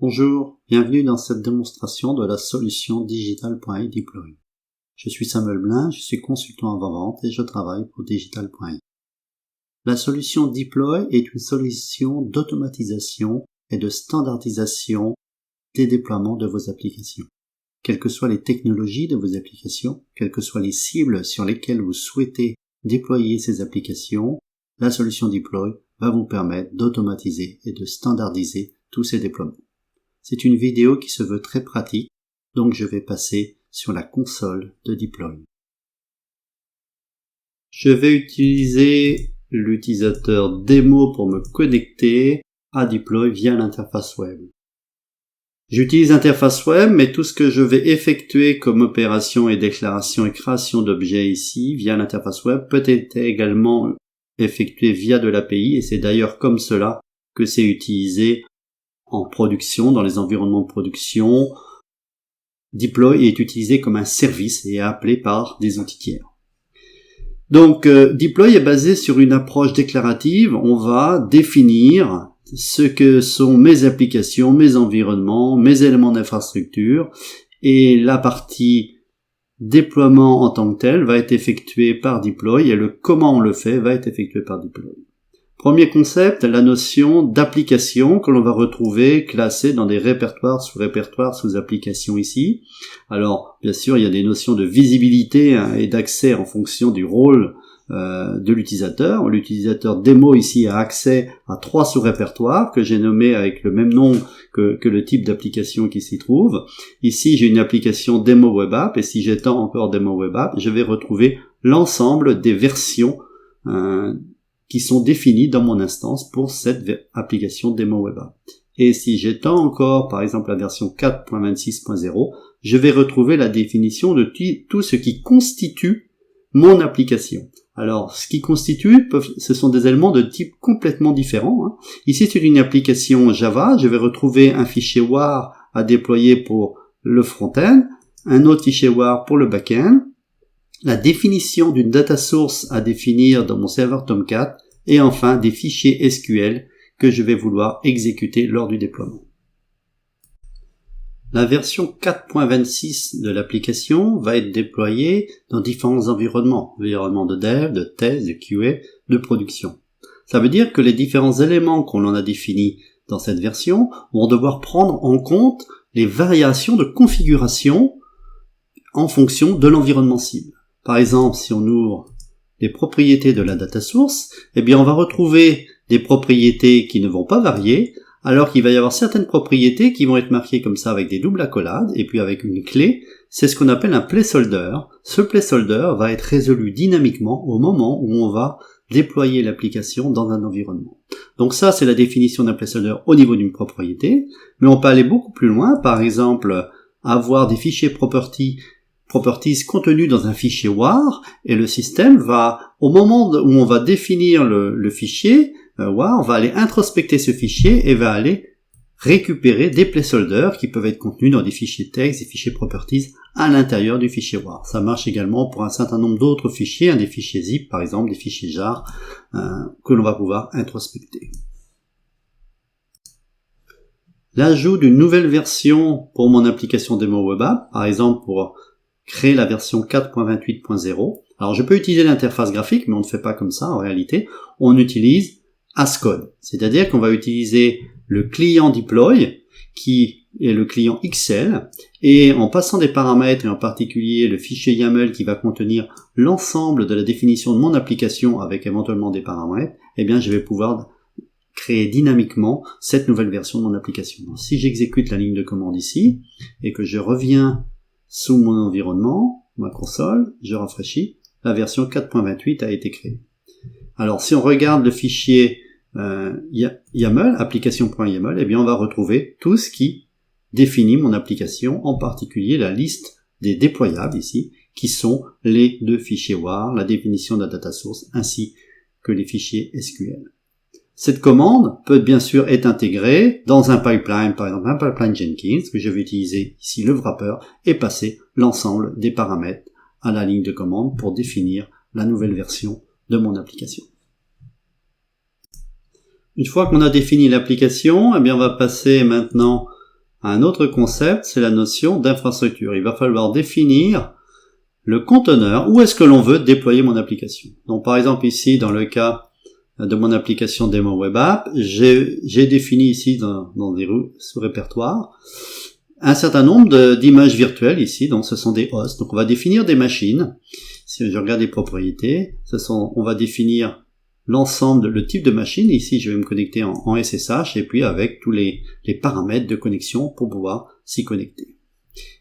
Bonjour, bienvenue dans cette démonstration de la solution Digital.ai Deploy. Je suis Samuel Blin, je suis consultant avant-vente et je travaille pour Digital.ai. La solution Deploy est une solution d'automatisation et de standardisation des déploiements de vos applications. Quelles que soient les technologies de vos applications, quelles que soient les cibles sur lesquelles vous souhaitez déployer ces applications, la solution Deploy va vous permettre d'automatiser et de standardiser tous ces déploiements. C'est une vidéo qui se veut très pratique, donc je vais passer sur la console de Deploy. Je vais utiliser l'utilisateur démo pour me connecter à Deploy via l'interface web. J'utilise l'interface web, mais tout ce que je vais effectuer comme opération et déclaration et création d'objets ici via l'interface web peut être également effectué via de l'API, et c'est d'ailleurs comme cela que c'est utilisé en production, dans les environnements de production. Deploy est utilisé comme un service et est appelé par des outils tiers. Donc, Deploy est basé sur une approche déclarative. On va définir ce que sont mes applications, mes environnements, mes éléments d'infrastructure, et la partie déploiement en tant que tel va être effectué par Deploy, et le comment on le fait va être effectué par Deploy. Premier concept, la notion d'application que l'on va retrouver classée dans des répertoires, sous applications ici. Alors, bien sûr, il y a des notions de visibilité et d'accès en fonction du rôle de l'utilisateur. L'utilisateur démo ici a accès à 3 sous-répertoires que j'ai nommés avec le même nom que le type d'application qui s'y trouve. Ici, j'ai une application démo web app, et si j'étends encore démo web app, je vais retrouver l'ensemble des versions qui sont définies dans mon instance pour cette application démo web app. Et si j'étends encore, par exemple, la version 4.26.0, je vais retrouver la définition de tout ce qui constitue mon application. Alors, ce qui constitue, ce sont des éléments de type complètement différents. Ici, c'est une application Java. Je vais retrouver un fichier WAR à déployer pour le front-end, un autre fichier WAR pour le back-end, la définition d'une data source à définir dans mon serveur Tomcat, et enfin des fichiers SQL que je vais vouloir exécuter lors du déploiement. La version 4.26 de l'application va être déployée dans différents environnements de dev, de test, de QA, de production. Ça veut dire que les différents éléments qu'on en a définis dans cette version vont devoir prendre en compte les variations de configuration en fonction de l'environnement cible. Par exemple, si on ouvre les propriétés de la data source, eh bien on va retrouver des propriétés qui ne vont pas varier, alors qu'il va y avoir certaines propriétés qui vont être marquées comme ça avec des doubles accolades, et puis avec une clé. C'est ce qu'on appelle un placeholder. Ce placeholder va être résolu dynamiquement au moment où on va déployer l'application dans un environnement. Donc ça, c'est la définition d'un placeholder au niveau d'une propriété, mais on peut aller beaucoup plus loin, par exemple avoir des fichiers properties contenus dans un fichier WAR, et le système va, au moment où on va définir le fichier WAR, va aller introspecter ce fichier et va aller récupérer des placeholders qui peuvent être contenus dans des fichiers texte, des fichiers properties à l'intérieur du fichier WAR. Ça marche également pour un certain nombre d'autres fichiers, des fichiers zip par exemple, des fichiers jar que l'on va pouvoir introspecter. L'ajout d'une nouvelle version pour mon application démo web app, par exemple pour créer la version 4.28.0. Alors je peux utiliser l'interface graphique, mais on ne fait pas comme ça en réalité. On utilise Ascode, c'est-à-dire qu'on va utiliser le client Deploy, qui est le client XL, et en passant des paramètres, et en particulier le fichier YAML qui va contenir l'ensemble de la définition de mon application avec éventuellement des paramètres, eh bien je vais pouvoir créer dynamiquement cette nouvelle version de mon application. Donc, si j'exécute la ligne de commande ici, et que je reviens sous mon environnement, ma console, je rafraîchis, la version 4.28 a été créée. Alors si on regarde le fichier YAML, application.yaml, eh bien on va retrouver tout ce qui définit mon application, en particulier la liste des déployables ici, qui sont les 2 fichiers WAR, la définition de la data source, ainsi que les fichiers SQL. Cette commande peut bien sûr être intégrée dans un pipeline, par exemple un pipeline Jenkins, que je vais utiliser ici le wrapper, et passer l'ensemble des paramètres à la ligne de commande pour définir la nouvelle version de mon application. Une fois qu'on a défini l'application, eh bien on va passer maintenant un autre concept, c'est la notion d'infrastructure. Il va falloir définir le conteneur, où est-ce que l'on veut déployer mon application. Donc par exemple ici, dans le cas de mon application Demo Web App, j'ai défini ici dans des sous-répertoires un certain nombre d'images virtuelles ici, donc ce sont des hosts. Donc on va définir des machines. Si je regarde les propriétés, on va définir l'ensemble, le type de machine. Ici, je vais me connecter en SSH et puis avec tous les paramètres de connexion pour pouvoir s'y connecter.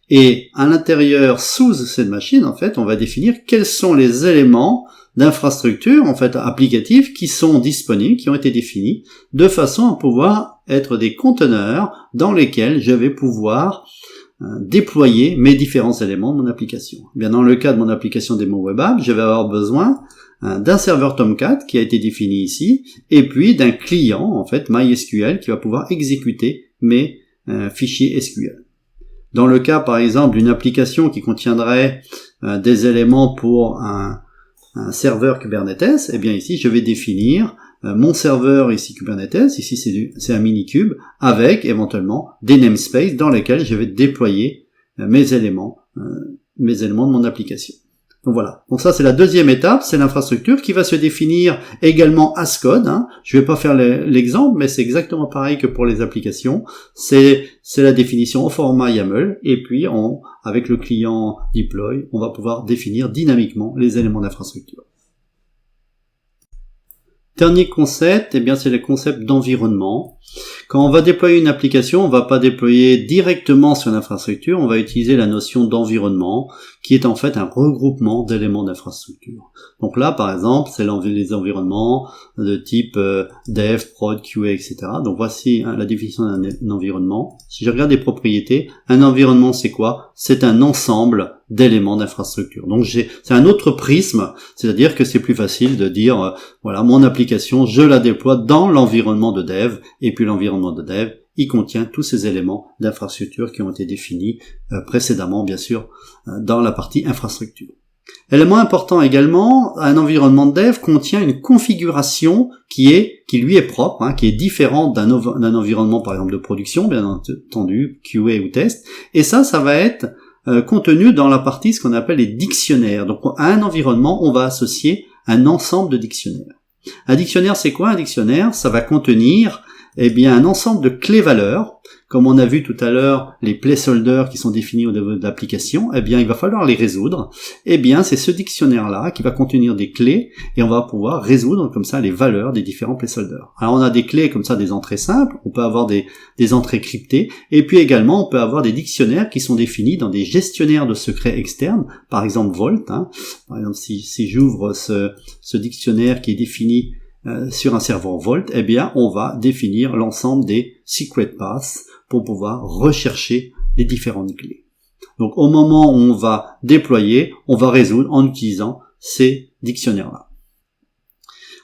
Et à l'intérieur, sous cette machine, en fait, on va définir quels sont les éléments d'infrastructure, en fait, applicatifs qui sont disponibles, qui ont été définis, de façon à pouvoir être des conteneurs dans lesquels je vais pouvoir déployer mes différents éléments de mon application. Bien, dans le cas de mon application Demo Web App, je vais avoir besoin d'un serveur Tomcat qui a été défini ici, et puis d'un client, en fait, MySQL, qui va pouvoir exécuter mes fichiers SQL. Dans le cas, par exemple, d'une application qui contiendrait des éléments pour un serveur Kubernetes, eh bien ici, je vais définir mon serveur ici Kubernetes, ici c'est un Minikube, avec éventuellement des namespaces dans lesquels je vais déployer mes éléments de mon application. Donc voilà. Donc ça, c'est la deuxième étape, c'est l'infrastructure qui va se définir également as code. Je vais pas faire l'exemple, mais c'est exactement pareil que pour les applications. C'est la définition au format YAML, et puis avec le client deploy, on va pouvoir définir dynamiquement les éléments d'infrastructure. Dernier concept, eh bien c'est le concept d'environnement. Quand on va déployer une application, on va pas déployer directement sur l'infrastructure, on va utiliser la notion d'environnement, qui est en fait un regroupement d'éléments d'infrastructure. Donc là, par exemple, c'est les environnements de type dev, prod, QA, etc. Donc voici la définition d'un environnement. Si je regarde les propriétés, un environnement c'est quoi? C'est un ensemble d'éléments d'infrastructure. Donc c'est un autre prisme, c'est-à-dire que c'est plus facile de dire voilà, mon application, je la déploie dans l'environnement de dev, et puis l'environnement de dev, il contient tous ces éléments d'infrastructure qui ont été définis précédemment, bien sûr, dans la partie infrastructure. Élément important également, un environnement de dev contient une configuration qui lui est propre, qui est différente d'un environnement par exemple de production, bien entendu, QA ou test, et ça va être contenu dans la partie ce qu'on appelle les dictionnaires. Donc à un environnement, on va associer un ensemble de dictionnaires. Un dictionnaire, c'est quoi un dictionnaire? Ça va contenir un ensemble de clés-valeurs. Comme on a vu tout à l'heure, les placeholders qui sont définis au niveau de l'application, il va falloir les résoudre. C'est ce dictionnaire-là qui va contenir des clés et on va pouvoir résoudre comme ça les valeurs des différents placeholders. Alors on a des clés comme ça, des entrées simples, on peut avoir des entrées cryptées, et puis également on peut avoir des dictionnaires qui sont définis dans des gestionnaires de secrets externes, par exemple Vault. Par exemple, si j'ouvre ce dictionnaire qui est défini sur un serveur Vault, on va définir l'ensemble des secret paths pour pouvoir rechercher les différentes clés. Donc au moment où on va déployer, on va résoudre en utilisant ces dictionnaires-là.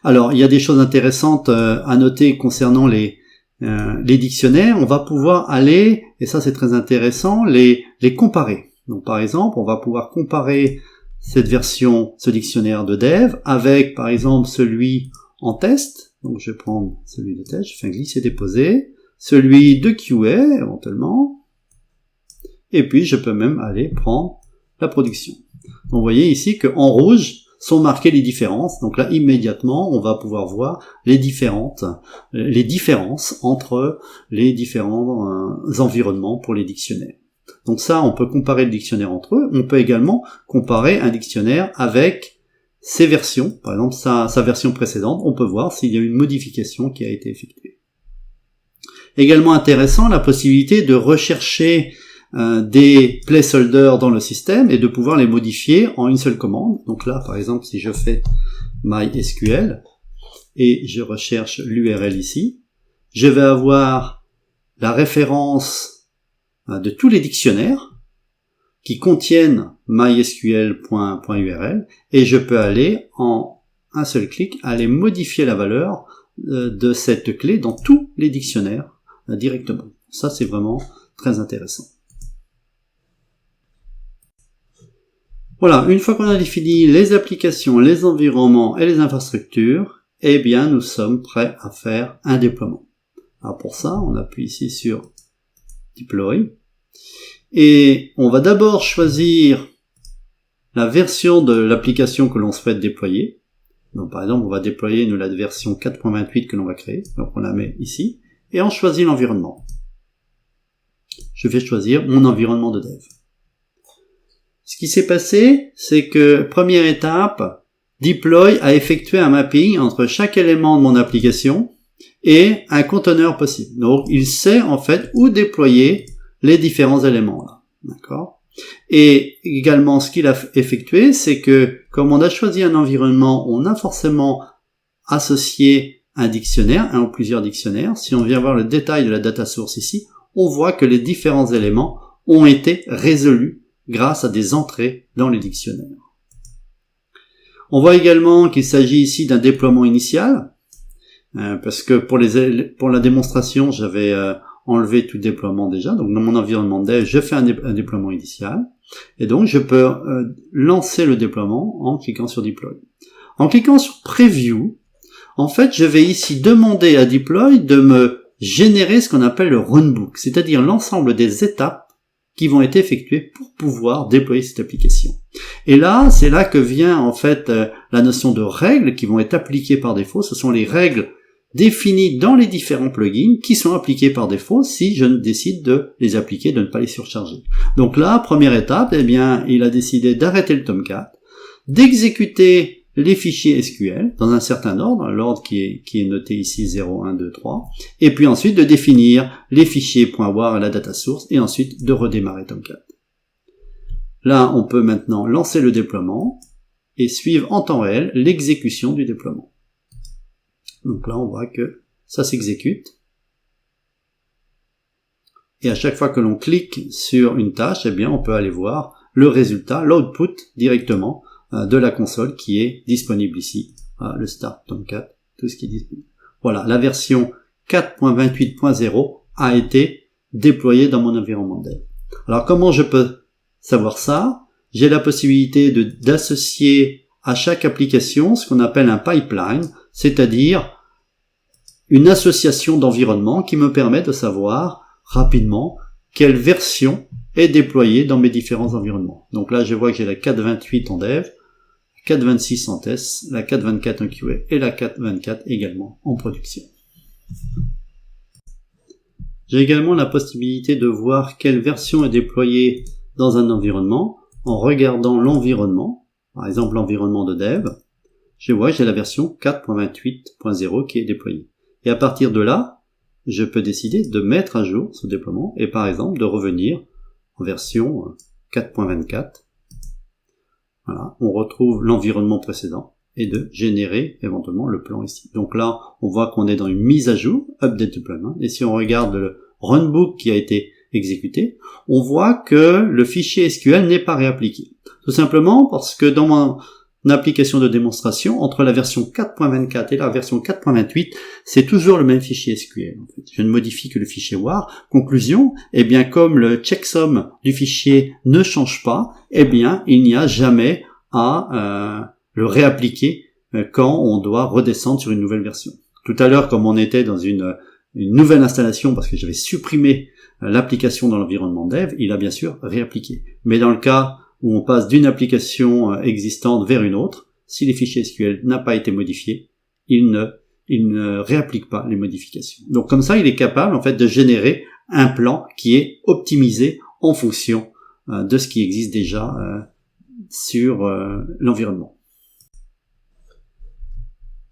Alors il y a des choses intéressantes à noter concernant les dictionnaires. On va pouvoir aller, et ça c'est très intéressant, les comparer. Donc par exemple, on va pouvoir comparer ce dictionnaire de dev avec par exemple celui en test. Donc je vais prendre celui de test, je fais un glisser-déposer, celui de QA éventuellement, et puis je peux même aller prendre la production. Donc vous voyez ici qu'en rouge sont marquées les différences. Donc là immédiatement on va pouvoir voir les différences entre les différents environnements pour les dictionnaires. Donc ça, on peut comparer le dictionnaire entre eux. On peut également comparer un dictionnaire avec ses versions. Par exemple, sa version précédente, on peut voir s'il y a une modification qui a été effectuée. Également intéressant, la possibilité de rechercher des placeholders dans le système et de pouvoir les modifier en une seule commande. Donc là, par exemple, si je fais MySQL et je recherche l'URL ici, je vais avoir la référence de tous les dictionnaires qui contiennent mysql.url et je peux aller en un seul clic aller modifier la valeur de cette clé dans tous les dictionnaires directement. Ça c'est vraiment très intéressant. Voilà, une fois qu'on a défini les applications, les environnements et les infrastructures, nous sommes prêts à faire un déploiement. Alors pour ça, on appuie ici sur deploy. Et on va d'abord choisir la version de l'application que l'on souhaite déployer. Donc par exemple, on va déployer la version 4.28 que l'on va créer. Donc on la met ici. Et on choisit l'environnement. Je vais choisir mon environnement de dev. Ce qui s'est passé, c'est que première étape, deploy a effectué un mapping entre chaque élément de mon application et un conteneur possible. Donc il sait en fait où déployer les différents éléments là. D'accord ? Et également, ce qu'il a effectué, c'est que, comme on a choisi un environnement, on a forcément associé un dictionnaire, un ou plusieurs dictionnaires. Si on vient voir le détail de la data source ici, on voit que les différents éléments ont été résolus grâce à des entrées dans les dictionnaires. On voit également qu'il s'agit ici d'un déploiement initial, parce que pour la démonstration, j'avais enlevé tout déploiement déjà. Donc dans mon environnement dev, je fais un déploiement initial. Et donc je peux lancer le déploiement en cliquant sur Deploy. En cliquant sur Preview, en fait, je vais ici demander à Deploy de me générer ce qu'on appelle le runbook, c'est-à-dire l'ensemble des étapes qui vont être effectuées pour pouvoir déployer cette application. Et là, c'est là que vient en fait la notion de règles qui vont être appliquées par défaut. Ce sont les règles définies dans les différents plugins qui sont appliquées par défaut si je décide de les appliquer, de ne pas les surcharger. Donc là, première étape, eh bien, il a décidé d'arrêter le Tomcat, d'exécuter les fichiers SQL dans un certain ordre, l'ordre qui est noté ici 0, 1, 2, 3, et puis ensuite de définir les fichiers .war à la data source, et ensuite de redémarrer Tomcat. Là, on peut maintenant lancer le déploiement et suivre en temps réel l'exécution du déploiement. Donc là, on voit que ça s'exécute. Et à chaque fois que l'on clique sur une tâche, eh bien, on peut aller voir le résultat, l'output directement de la console qui est disponible ici. Le Start Tomcat, tout ce qui est disponible. Voilà, la version 4.28.0 a été déployée dans mon environnement dev. Alors, comment je peux savoir ça? J'ai la possibilité d'associer à chaque application ce qu'on appelle un pipeline, c'est-à-dire une association d'environnement qui me permet de savoir rapidement quelle version est déployée dans mes différents environnements. Donc là, je vois que j'ai la 4.28 en dev, la 4.26 en test, la 4.24 en QA et la 4.24 également en production. J'ai également la possibilité de voir quelle version est déployée dans un environnement en regardant l'environnement, par exemple l'environnement de dev. Je vois que j'ai la version 4.28.0 qui est déployée. Et à partir de là, je peux décider de mettre à jour ce déploiement et par exemple de revenir en version 4.24. Voilà, on retrouve l'environnement précédent et de générer éventuellement le plan ici. Donc là, on voit qu'on est dans une mise à jour, update deployment, et si on regarde le runbook qui a été exécuté, on voit que le fichier SQL n'est pas réappliqué. Tout simplement parce que dans mon application de démonstration, entre la version 4.24 et la version 4.28, c'est toujours le même fichier SQL. En fait. Je ne modifie que le fichier WAR. Conclusion, eh bien comme le checksum du fichier ne change pas, eh bien il n'y a jamais à le réappliquer quand on doit redescendre sur une nouvelle version. Tout à l'heure, comme on était dans une nouvelle installation parce que j'avais supprimé l'application dans l'environnement dev, il a bien sûr réappliqué. Mais dans le cas où on passe d'une application existante vers une autre, si les fichiers SQL n'a pas été modifié, il ne réapplique pas les modifications. Donc comme ça, il est capable en fait de générer un plan qui est optimisé en fonction de ce qui existe déjà sur l'environnement.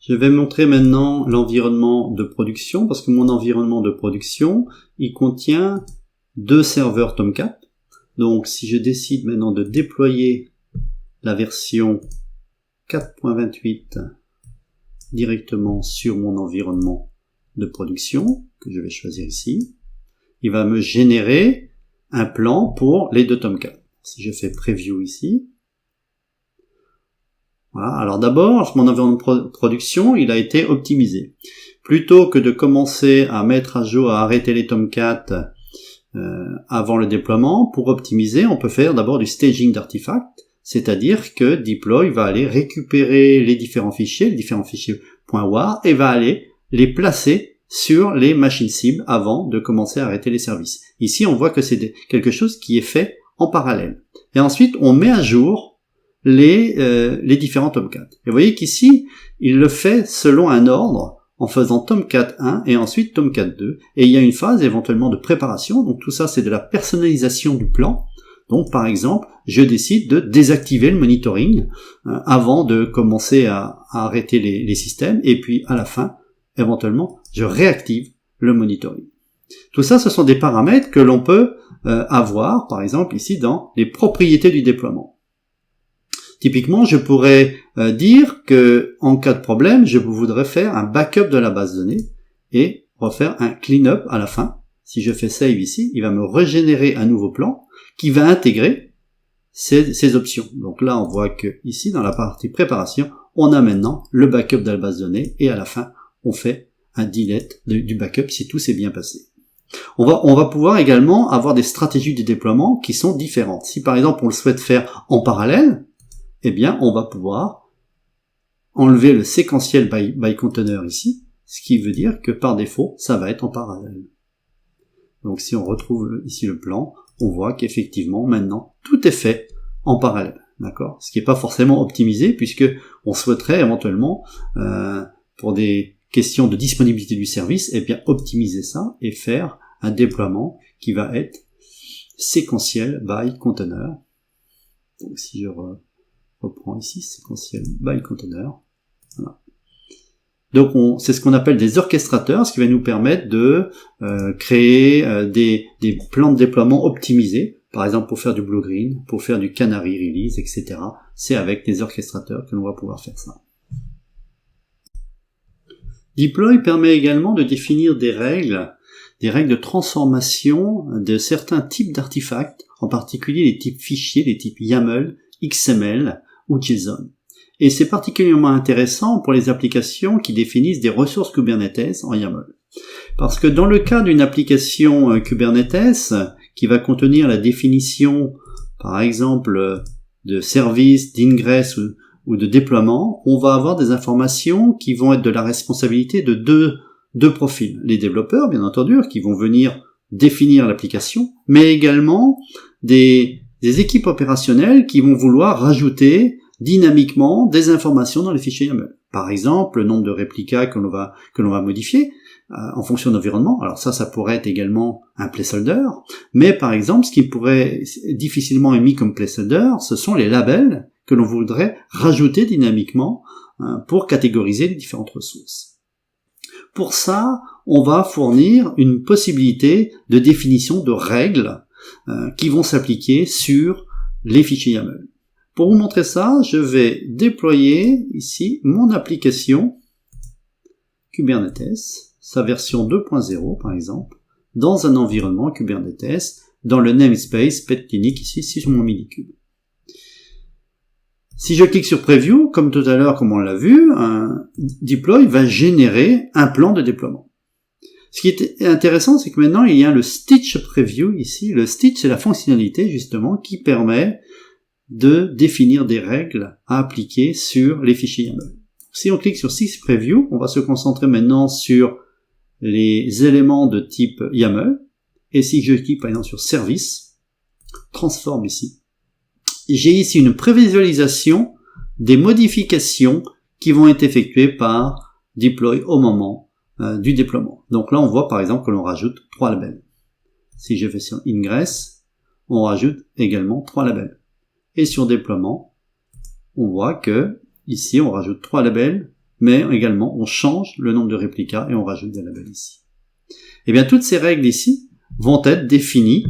Je vais montrer maintenant l'environnement de production, parce que mon environnement de production, il contient 2 serveurs Tomcat. Donc si je décide maintenant de déployer la version 4.28 directement sur mon environnement de production, que je vais choisir ici, il va me générer un plan pour les 2 Tomcat. Si je fais Preview ici, voilà. Alors d'abord, mon environnement de production, il a été optimisé. Plutôt que de commencer à mettre à jour, à arrêter les Tomcat avant le déploiement, pour optimiser, on peut faire d'abord du staging d'artefacts, c'est-à-dire que Deploy va aller récupérer les différents fichiers .war, et va aller les placer sur les machines cibles avant de commencer à arrêter les services. Ici, on voit que c'est quelque chose qui est fait en parallèle. Et ensuite, on met à jour les différents Tomcat. Et vous voyez qu'ici, il le fait selon un ordre, en faisant Tomcat 1 et ensuite Tomcat 2. Et il y a une phase éventuellement de préparation. Donc tout ça, c'est de la personnalisation du plan. Donc par exemple, je décide de désactiver le monitoring avant de commencer à arrêter les systèmes. Et puis à la fin, éventuellement, je réactive le monitoring. Tout ça, ce sont des paramètres que l'on peut avoir, par exemple, ici dans les propriétés du déploiement. Typiquement, je pourrais dire que en cas de problème, je voudrais faire un backup de la base de données et refaire un clean-up à la fin. Si je fais save ici, il va me régénérer un nouveau plan qui va intégrer ces options. Donc là, on voit que ici, dans la partie préparation, on a maintenant le backup de la base de données et à la fin, on fait un delete du backup si tout s'est bien passé. On va pouvoir également avoir des stratégies de déploiement qui sont différentes. Si par exemple, on le souhaite faire en parallèle, eh bien, on va pouvoir enlever le séquentiel by container ici, ce qui veut dire que par défaut, ça va être en parallèle. Donc si on retrouve ici le plan, on voit qu'effectivement, maintenant, tout est fait en parallèle. D'accord ? Ce qui n'est pas forcément optimisé, puisque on souhaiterait éventuellement, pour des questions de disponibilité du service, eh bien, optimiser ça et faire un déploiement qui va être séquentiel by container. Donc si je reprends ici, séquentiel by container. Voilà. Donc c'est ce qu'on appelle des orchestrateurs, ce qui va nous permettre de créer des plans de déploiement optimisés, par exemple pour faire du Blue Green, pour faire du Canary Release, etc. C'est avec des orchestrateurs que l'on va pouvoir faire ça. Deploy permet également de définir des règles de transformation de certains types d'artefacts, en particulier les types fichiers, les types YAML, XML ou JSON. Et c'est particulièrement intéressant pour les applications qui définissent des ressources Kubernetes en YAML. Parce que dans le cas d'une application Kubernetes qui va contenir la définition, par exemple, de services, d'ingress ou de déploiement, on va avoir des informations qui vont être de la responsabilité de deux profils. Les développeurs, bien entendu, qui vont venir définir l'application, mais également des équipes opérationnelles qui vont vouloir rajouter dynamiquement des informations dans les fichiers YAML. Par exemple, le nombre de réplicas que l'on va modifier en fonction de l'environnement. Alors ça pourrait être également un placeholder, mais par exemple, ce qui pourrait difficilement être mis comme placeholder, ce sont les labels que l'on voudrait rajouter dynamiquement pour catégoriser les différentes ressources. Pour ça, on va fournir une possibilité de définition de règles qui vont s'appliquer sur les fichiers YAML. Pour vous montrer ça, je vais déployer ici mon application Kubernetes, sa version 2.0 par exemple, dans un environnement Kubernetes, dans le namespace pet clinic ici sur mon Minikube. Si je clique sur Preview, comme tout à l'heure, comme on l'a vu, un deploy va générer un plan de déploiement. Ce qui est intéressant, c'est que maintenant, il y a le Stitch Preview ici. Le Stitch, c'est la fonctionnalité, justement, qui permet de définir des règles à appliquer sur les fichiers YAML. Si on clique sur Stitch Preview, on va se concentrer maintenant sur les éléments de type YAML. Et si je clique, par exemple, sur Service, Transform ici, j'ai ici une prévisualisation des modifications qui vont être effectuées par deploy au moment du déploiement. Donc là, on voit par exemple que l'on rajoute 3 labels. Si je fais sur Ingress, on rajoute également 3 labels. Et sur déploiement, on voit que ici, on rajoute 3 labels, mais également, on change le nombre de réplicas et on rajoute des labels ici. Et bien, toutes ces règles ici vont être définies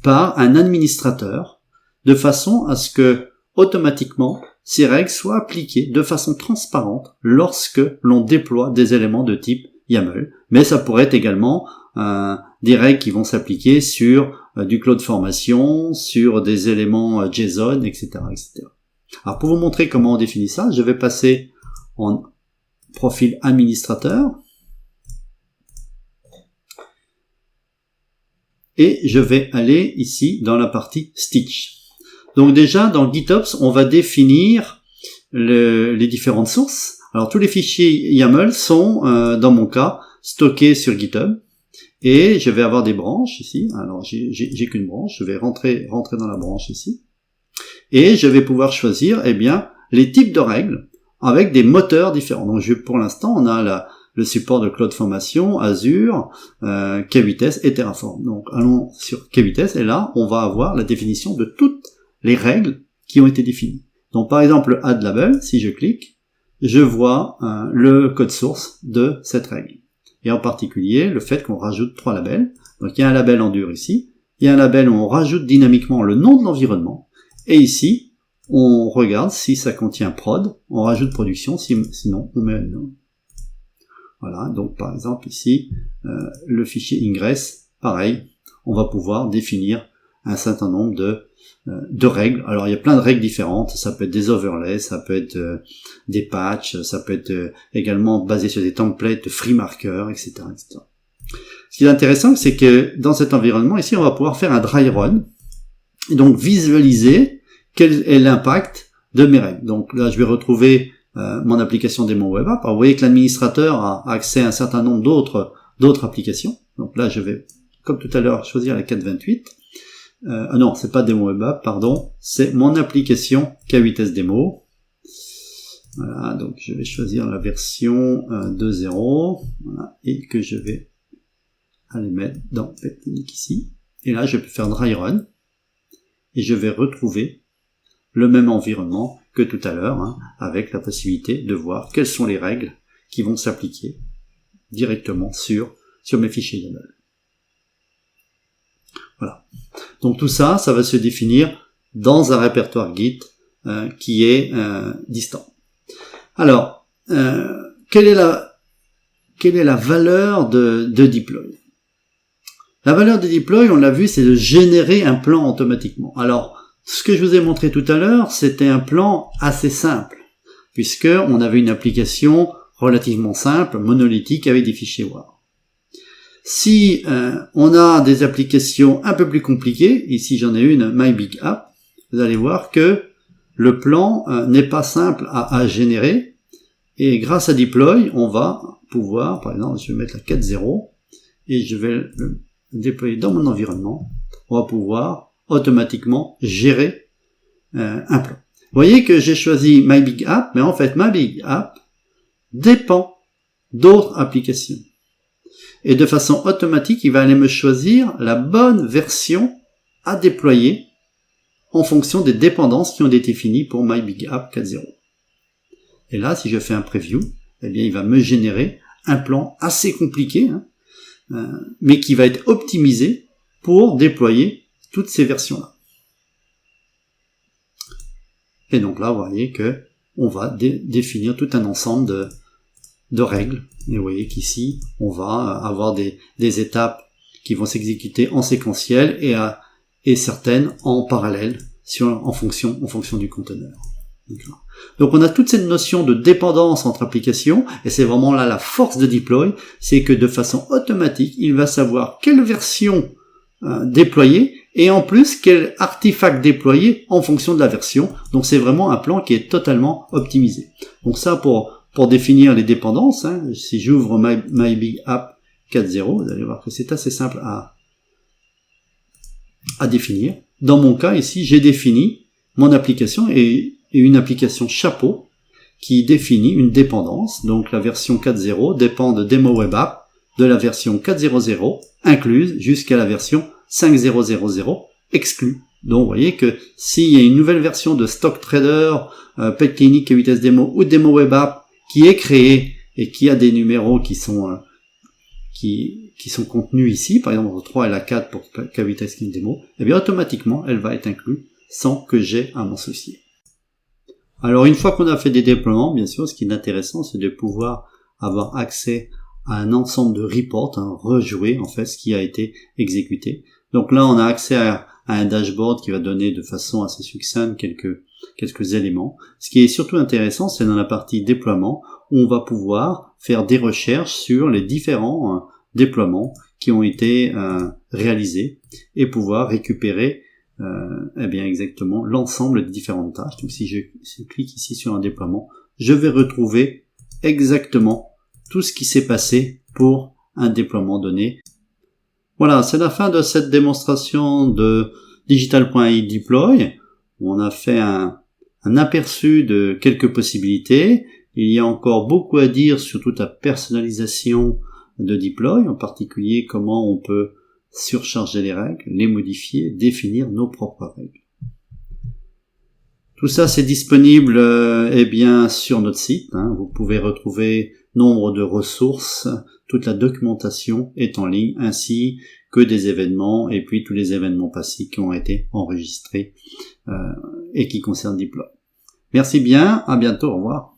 par un administrateur de façon à ce que, automatiquement, ces règles soient appliquées de façon transparente lorsque l'on déploie des éléments de type YAML. Mais ça pourrait être également des règles qui vont s'appliquer sur du CloudFormation, sur des éléments JSON, etc., etc. Alors, pour vous montrer comment on définit ça, je vais passer en profil administrateur. Et je vais aller ici dans la partie Stitch. Donc déjà, dans GitOps, on va définir les différentes sources. Alors tous les fichiers YAML sont, dans mon cas, stockés sur GitHub. Et je vais avoir des branches ici. Alors j'ai qu'une branche, je vais rentrer dans la branche ici. Et je vais pouvoir choisir, eh bien, les types de règles avec des moteurs différents. Donc pour l'instant, on a le support de CloudFormation, Azure, K8s et Terraform. Donc allons sur K8s et là, on va avoir la définition de toutes les règles qui ont été définies. Donc par exemple, Add Label, si je clique, je vois le code source de cette règle. Et en particulier, le fait qu'on rajoute 3 labels. Donc il y a un label en dur ici, il y a un label où on rajoute dynamiquement le nom de l'environnement, et ici, on regarde si ça contient prod, on rajoute production, sinon on met un nom. Voilà, donc par exemple ici, le fichier ingress, pareil, on va pouvoir définir un certain nombre de règles. Alors il y a plein de règles différentes, ça peut être des overlays, ça peut être des patchs, ça peut être également basé sur des templates de free markers, etc., etc. Ce qui est intéressant, c'est que dans cet environnement, ici, on va pouvoir faire un dry run, et donc visualiser quel est l'impact de mes règles. Donc là, je vais retrouver mon application Demo Web App. Alors vous voyez que l'administrateur a accès à un certain nombre d'autres applications. Donc là, je vais, comme tout à l'heure, choisir la 428. Non, c'est pas Demo Web App, pardon, c'est mon application K8s Demo. Voilà, donc je vais choisir la version 2.0, voilà, et que je vais aller mettre dans Technique ici. Et là, je peux faire Dry Run, et je vais retrouver le même environnement que tout à l'heure, hein, avec la possibilité de voir quelles sont les règles qui vont s'appliquer directement sur mes fichiers YAML. Voilà. Donc tout ça, ça va se définir dans un répertoire Git qui est distant. Alors, quelle est la valeur de deploy? La valeur de deploy, on l'a vu, c'est de générer un plan automatiquement. Alors, ce que je vous ai montré tout à l'heure, c'était un plan assez simple, puisque on avait une application relativement simple, monolithique, avec des fichiers WAR. Si on a des applications un peu plus compliquées, ici j'en ai une, MyBigApp, vous allez voir que le plan n'est pas simple à générer, et grâce à Deploy, on va pouvoir, par exemple, je vais mettre la 4.0, et je vais le déployer dans mon environnement, on va pouvoir automatiquement gérer un plan. Vous voyez que j'ai choisi MyBigApp, mais en fait MyBigApp dépend d'autres applications. Et de façon automatique, il va aller me choisir la bonne version à déployer en fonction des dépendances qui ont été définies pour MyBigApp 4.0. Et là, si je fais un preview, eh bien, il va me générer un plan assez compliqué, hein, mais qui va être optimisé pour déployer toutes ces versions-là. Et donc là, vous voyez que on va définir tout un ensemble de règles. Et vous voyez qu'ici, on va avoir des étapes qui vont s'exécuter en séquentiel et certaines en parallèle en fonction du conteneur. Donc on a toute cette notion de dépendance entre applications, et c'est vraiment là la force de Deploy, c'est que de façon automatique, il va savoir quelle version déployer, et en plus quel artefact déployer en fonction de la version. Donc c'est vraiment un plan qui est totalement optimisé. Donc ça pour définir les dépendances, hein, si j'ouvre MyBigApp 4.0, vous allez voir que c'est assez simple à définir. Dans mon cas ici, j'ai défini mon application et une application chapeau qui définit une dépendance. Donc la version 4.0 dépend de Demo Web App de la version 4.0.0 incluse jusqu'à la version 5.0.0.0 exclue. Donc vous voyez que s'il y a une nouvelle version de Stock Trader, PetClinic, K8s Demo ou Demo Web App qui est créée et qui a des numéros qui sont contenus ici, par exemple entre 3 et la 4 pour K8s Demo, et bien automatiquement elle va être inclue sans que j'ai à m'en soucier. Alors une fois qu'on a fait des déploiements, bien sûr, ce qui est intéressant, c'est de pouvoir avoir accès à un ensemble de reports, rejouer en fait ce qui a été exécuté. Donc là, on a accès à un dashboard qui va donner de façon assez succincte quelques éléments. Ce qui est surtout intéressant, c'est dans la partie déploiement, où on va pouvoir faire des recherches sur les différents déploiements qui ont été réalisés et pouvoir récupérer eh bien exactement l'ensemble des différentes tâches. Donc si je clique ici sur un déploiement, je vais retrouver exactement tout ce qui s'est passé pour un déploiement donné. Voilà, c'est la fin de cette démonstration de Digital.ai Deploy. On a fait un aperçu de quelques possibilités. Il y a encore beaucoup à dire sur toute la personnalisation de Deploy, en particulier comment on peut surcharger les règles, les modifier, définir nos propres règles. Tout ça, c'est disponible sur notre site. Vous pouvez retrouver nombre de ressources, toute la documentation est en ligne, ainsi que des événements, et puis tous les événements passés qui ont été enregistrés et qui concernent Deploy. Merci bien, à bientôt, au revoir.